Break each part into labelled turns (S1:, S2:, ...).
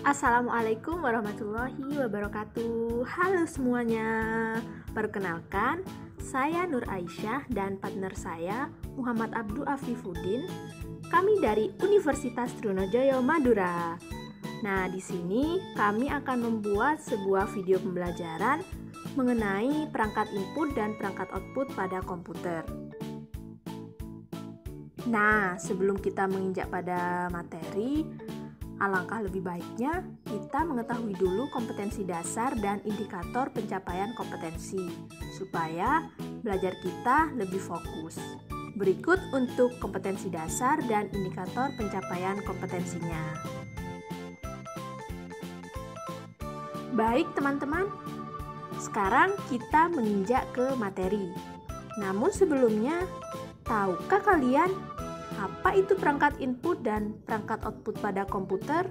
S1: Assalamualaikum warahmatullahi wabarakatuh. Halo semuanya. Perkenalkan, saya Nur Aisyah dan partner saya Muhammad Abdu Afifuddin. Kami dari Universitas Trunojoyo Madura. Nah, di sini kami akan membuat sebuah video pembelajaran mengenai perangkat input dan perangkat output pada komputer. Nah, sebelum kita menginjak pada materi, alangkah lebih baiknya kita mengetahui dulu kompetensi dasar dan indikator pencapaian kompetensi, supaya belajar kita lebih fokus. Berikut untuk kompetensi dasar dan indikator pencapaian kompetensinya. Baik teman-teman, sekarang kita menginjak ke materi. Namun sebelumnya, tahukah kalian apa itu perangkat input dan perangkat output pada komputer?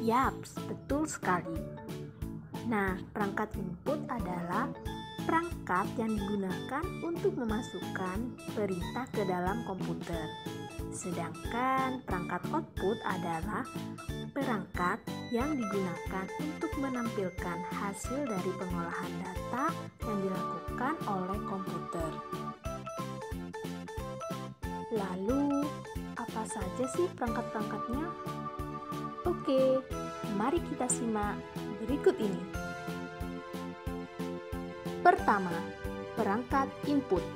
S1: Yaps, betul sekali. Nah, perangkat input adalah perangkat yang digunakan untuk memasukkan perintah ke dalam komputer. Sedangkan perangkat output adalah perangkat yang digunakan untuk menampilkan hasil dari pengolahan data yang dilakukan oleh komputer. Lalu, apa saja sih perangkat-perangkatnya? Oke, mari kita simak berikut ini. Pertama, perangkat input.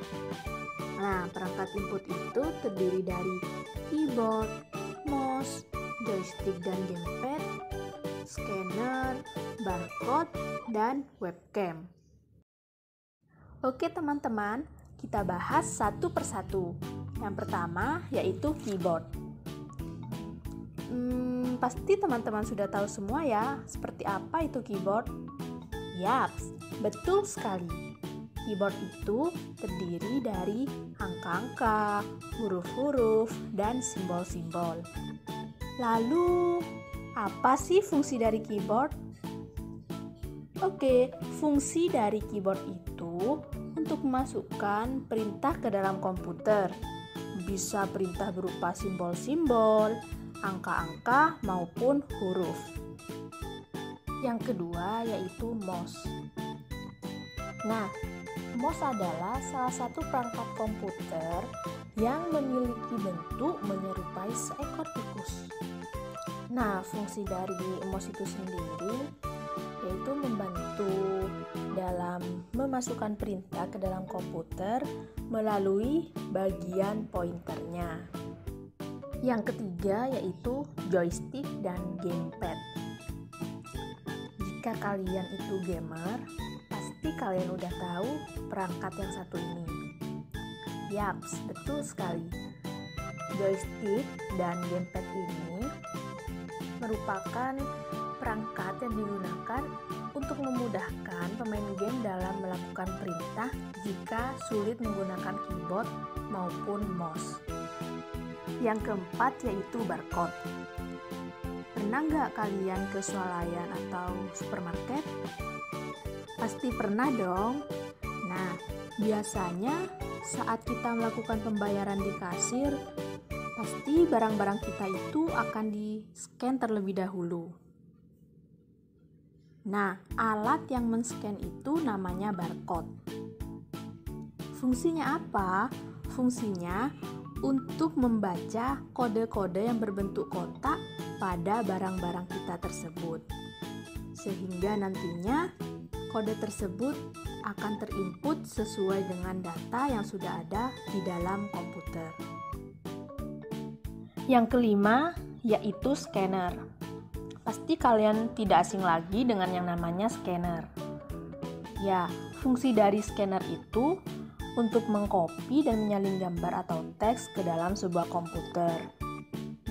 S1: Nah, perangkat input itu terdiri dari keyboard, mouse, joystick dan gamepad, scanner, barcode, dan webcam. Oke teman-teman, kita bahas satu persatu. Yang pertama yaitu keyboard. Pasti teman-teman sudah tahu semua ya, seperti apa itu keyboard? Yaps, betul sekali. Keyboard itu terdiri dari angka-angka, huruf-huruf, dan simbol-simbol. Lalu, apa sih fungsi dari keyboard? Oke, fungsi dari keyboard itu untuk memasukkan perintah ke dalam komputer. Bisa perintah berupa simbol-simbol, angka-angka, maupun huruf. Yang kedua yaitu mouse. Nah, mouse adalah salah satu perangkat komputer yang memiliki bentuk menyerupai seekor tikus. Nah, fungsi dari mouse itu sendiri yaitu membantu dalam memasukkan perintah ke dalam komputer melalui bagian pointernya. Yang ketiga yaitu joystick dan gamepad. Jika kalian itu gamer, pasti kalian udah tahu perangkat yang satu ini. Yaps, betul sekali. Joystick dan gamepad ini merupakan perangkat yang digunakan untuk memudahkan pemain game dalam melakukan perintah jika sulit menggunakan keyboard maupun mouse. Yang keempat yaitu barcode. Pernah nggak kalian ke swalayan atau supermarket? Pasti pernah dong. Nah, biasanya saat kita melakukan pembayaran di kasir, pasti barang-barang kita itu akan di-scan terlebih dahulu. Nah, alat yang men-scan itu namanya barcode. Fungsinya apa? Fungsinya untuk membaca kode-kode yang berbentuk kotak pada barang-barang kita tersebut. Sehingga nantinya kode tersebut akan terinput sesuai dengan data yang sudah ada di dalam komputer. Yang kelima yaitu scanner. Pasti kalian tidak asing lagi dengan yang namanya scanner. Ya, fungsi dari scanner itu untuk mengcopy dan menyalin gambar atau teks ke dalam sebuah komputer.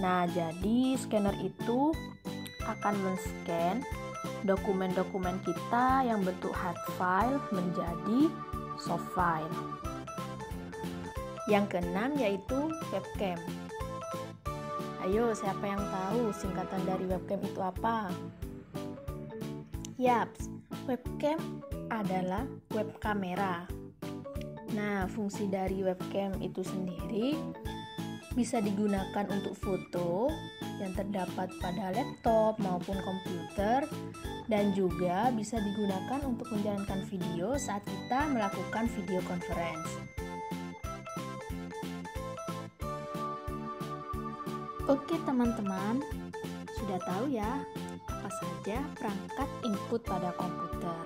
S1: Nah, jadi scanner itu akan men-scan dokumen-dokumen kita yang bentuk hard file menjadi soft file. Yang keenam yaitu webcam. Ayo, siapa yang tahu singkatan dari webcam itu apa? Yaps, webcam adalah web kamera. Nah, fungsi dari webcam itu sendiri bisa digunakan untuk foto yang terdapat pada laptop maupun komputer dan juga bisa digunakan untuk menjalankan video saat kita melakukan video conference. Oke teman-teman, sudah tahu ya apa saja perangkat input pada komputer.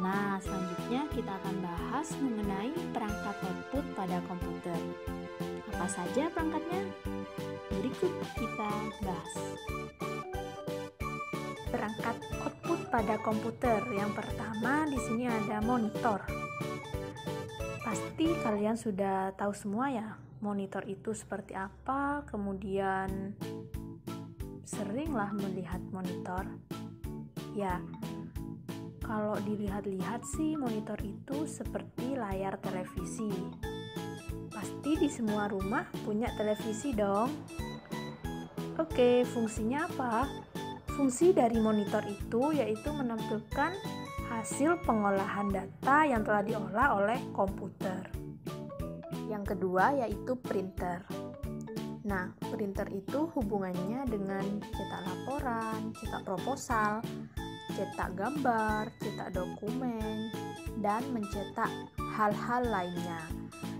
S1: Nah, selanjutnya kita akan bahas mengenai perangkat output pada komputer. Apa saja perangkatnya? Berikut kita bahas. Perangkat output pada komputer. Yang pertama di sini ada monitor. Pasti kalian sudah tahu semua ya, monitor itu seperti apa, kemudian seringlah melihat monitor. Ya, kalau dilihat-lihat sih monitor itu seperti layar televisi. Pasti di semua rumah punya televisi dong. Oke, fungsinya apa? Fungsi dari monitor itu yaitu menampilkan hasil pengolahan data yang telah diolah oleh komputer. Yang kedua yaitu printer. Nah, printer itu hubungannya dengan cetak laporan, cetak proposal, cetak gambar, cetak dokumen, dan mencetak hal-hal lainnya.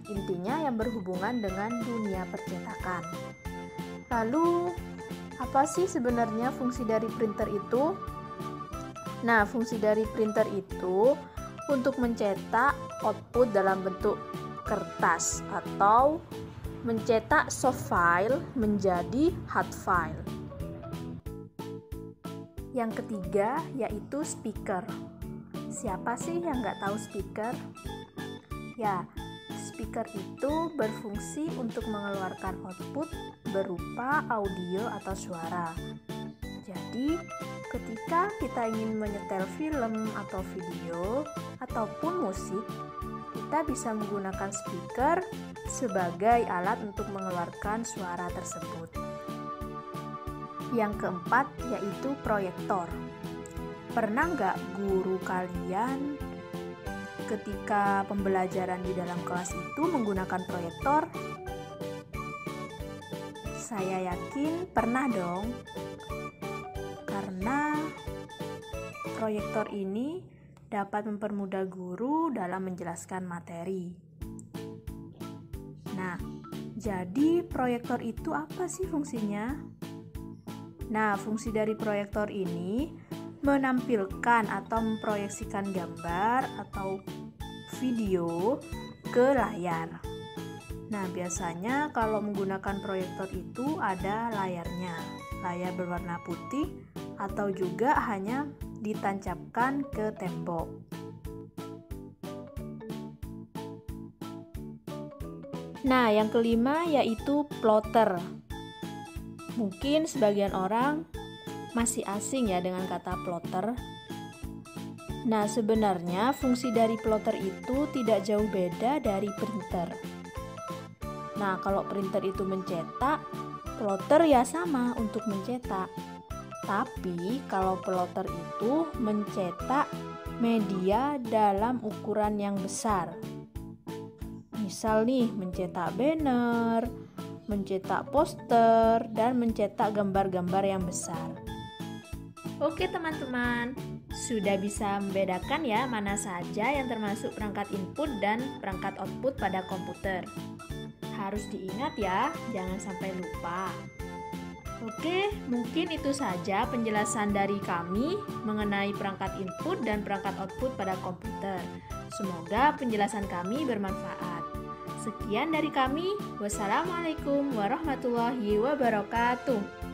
S1: Intinya yang berhubungan dengan dunia percetakan. Lalu, apa sih sebenarnya fungsi dari printer itu? Nah, fungsi dari printer itu untuk mencetak output dalam bentuk kertas atau mencetak soft file menjadi hard file. Yang ketiga yaitu speaker. Siapa sih yang nggak tahu speaker? Ya, speaker itu berfungsi untuk mengeluarkan output berupa audio atau suara. Jadi, ketika kita ingin menyetel film atau video ataupun musik, kita bisa menggunakan speaker sebagai alat untuk mengeluarkan suara tersebut. Yang keempat yaitu proyektor. Pernah nggak guru kalian ketika pembelajaran di dalam kelas itu menggunakan proyektor? Saya yakin pernah dong, karena proyektor ini dapat mempermudah guru dalam menjelaskan materi. Nah, jadi proyektor itu apa sih fungsinya? Nah, fungsi dari proyektor ini menampilkan atau memproyeksikan gambar atau video ke layar. Nah, biasanya kalau menggunakan proyektor itu ada layarnya, layar berwarna putih atau juga hanya ditancapkan ke tembok. Nah, yang kelima yaitu plotter. Mungkin sebagian orang masih asing ya dengan kata plotter. Nah, sebenarnya fungsi dari plotter itu tidak jauh beda dari printer. Nah, kalau printer itu mencetak, plotter ya sama untuk mencetak. Tapi kalau plotter itu mencetak media dalam ukuran yang besar. Misal nih, mencetak banner, mencetak poster, dan mencetak gambar-gambar yang besar. Oke teman-teman, sudah bisa membedakan ya mana saja yang termasuk perangkat input dan perangkat output pada komputer. Harus diingat ya, jangan sampai lupa. Oke, mungkin itu saja penjelasan dari kami mengenai perangkat input dan perangkat output pada komputer. Semoga penjelasan kami bermanfaat. Sekian dari kami. Wassalamualaikum warahmatullahi wabarakatuh.